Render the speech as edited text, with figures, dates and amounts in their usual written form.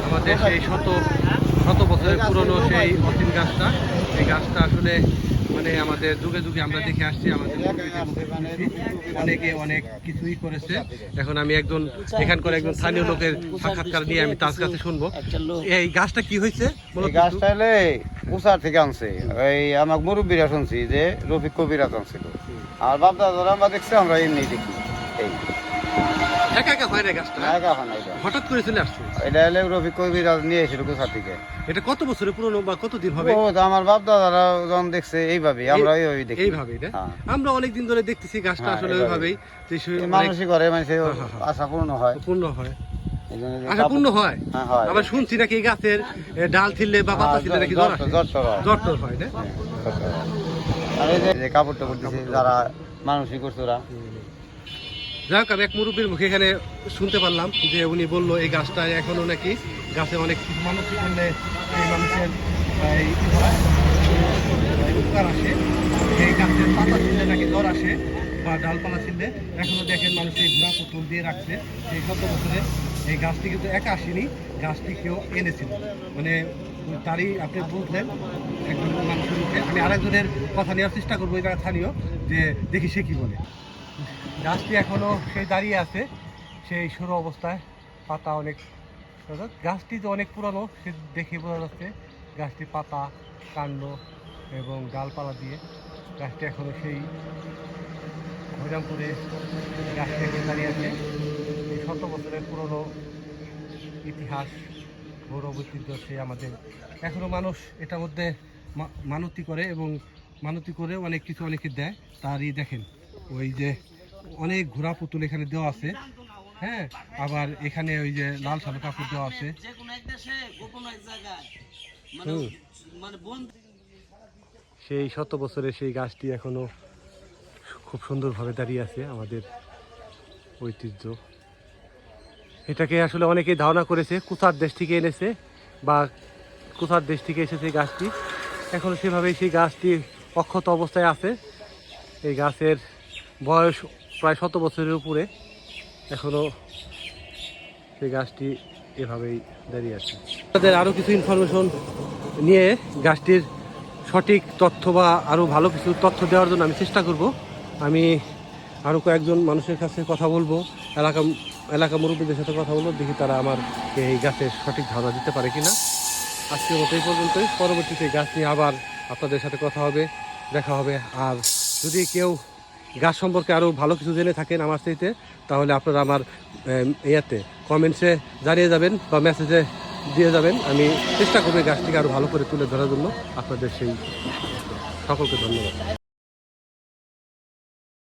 আমাদের সেই শত শত বছরের পুরনো সেই অসীম গাছটা। এই গাছটা আসলে মানে আমাদের যুগে যুগে আমরা দেখে আসছি, আমাদের অনেকে অনেক কিছুই করেছে। এখন আমি একজন এখানকার একজন স্থানীয় লোকের সাক্ষাৎকার নিয়ে আমি তার কাছে শুনবো। এই গাছটা কি হয়েছে? এই গাছটা হলে উষার থেকে আনছে। এই আমার মুরব্বীরা শুনছি যে রফিক কবিরাজ আনছিল, আর বাপ দাদারা আমরা দেখছি, আমরা এমনি দেখি। এই একা একা হয় না গাছটা, একা হয় না, হঠাৎ করে চলে আসছে। এটা হলে রফিক কবিরাজ নিয়ে এসেছিল উষার থেকে। এটা কত বছরের পুরনো বা কতদিন হবে? ও আমার বাপ দাদারা যখন দেখছে এইভাবে, আমরা এইভাবে দেখি। এইভাবেই না, আমরা অনেকদিন ধরে দেখতেছি গাছটা আসলে ওইভাবেই মানুষই করে, মানুষের আশা পূর্ণ হয়। পূর্ণ হয়, আশা পূর্ণ হয়। আবার শুনছি নাকি এই গাছের ডাল ছিললে বা পাতা ছিললে নাকি জ্বর টর হয় না। আর এই যে কাপড় টাপড় দিচ্ছে যারা মানুষই করছে ওরা। যাই হোক, আমি এক মুরব্বীর মুখে এখানে শুনতে পারলাম যে উনি বললো এই গাছটা এখনো নাকি গাছে অনেক মানুষ করলে এই মানুষের উপকার আসে। এই গাছের পাতা ছিললে নাকি জ্বর আসে বা ডালপালা ছিললে। এখনো দেখেন মানুষ এই ঘোড়া পুতুল দিয়ে রাখছে। এই 100 বছরে এই গাছটি কিন্তু একা আসেনি, গাছটি কেউ এনেছিল। মানে তারই আপনি বুঝলেন একজন মানুষের মুখে। আমি আরেকজনের কথা নেওয়ার চেষ্টা করবো এই জায়গা স্থানীয়, যে দেখি সে কি বলে। গাছটি এখনো সেই দাঁড়িয়ে আছে সেই সরু অবস্থায়, পাতা অনেক। গাছটি যে অনেক পুরানো সে দেখে বোঝা যাচ্ছে। গাছটি পাতা, কাণ্ড এবং ডালপালা দিয়ে গাছটি এখনো সেই হরিরামপুরে গাছটি এখন দাঁড়িয়ে আছে। এই 100 বছরের পুরনো ইতিহাস, গৌরব ঐতিহ্য সে আমাদের। এখনো মানুষ এটার মধ্যে মানতি করে এবং মানতি করে অনেক কিছু অনেকে দেয়। তারই দেখেন ওই যে অনেক ঘোড়া পুতুল এখানে দেওয়া আছে। হ্যাঁ, আবার এখানে ওই যে লাল সাদা কাপড় দেওয়া আছে। সেই 100 বছরের সেই গাছটি এখনো খুব সুন্দরভাবে দাঁড়িয়ে আছে, আমাদের ঐতিহ্য। এটাকে আসলে অনেকেই ধারণা করেছে কুষার দেশ থেকে এনেছে বা কুষার দেশ থেকে এসেছে গাছটি। এখনো সেভাবেই সেই গাছটি অক্ষত অবস্থায় আছে। এই গাছের বয়স প্রায় 100 বছরের উপরে, এখনো সেই গাছটি এভাবেই দাঁড়িয়ে আছে। তাদের আরও কিছু ইনফরমেশন নিয়ে গাছটির সঠিক তথ্য বা আরও ভালো কিছু তথ্য দেওয়ার জন্য আমি চেষ্টা করব। আমি আরও কয়েকজন মানুষের কাছে কথা বলবো, এলাকা মুরব্বীদের সাথে কথা বলবো, দেখি তারা আমার এই গাছের সঠিক ধারণা দিতে পারে কিনা। আজকের মতো এই পর্যন্তই। পরবর্তীতে গাছ নিয়ে আবার আপনাদের সাথে কথা হবে, দেখা হবে। আর যদি কেউ গাছ সম্পর্কে আরও ভালো কিছু জেনে থাকেন আমার চাইতে, তাহলে আপনারা আমার কমেন্টসে জানিয়ে যাবেন বা মেসেজে দিয়ে যাবেন। আমি চেষ্টা করব গাছটিকে আরও ভালো করে তুলে ধরার জন্য আপনাদের। সেই সকলকে ধন্যবাদ।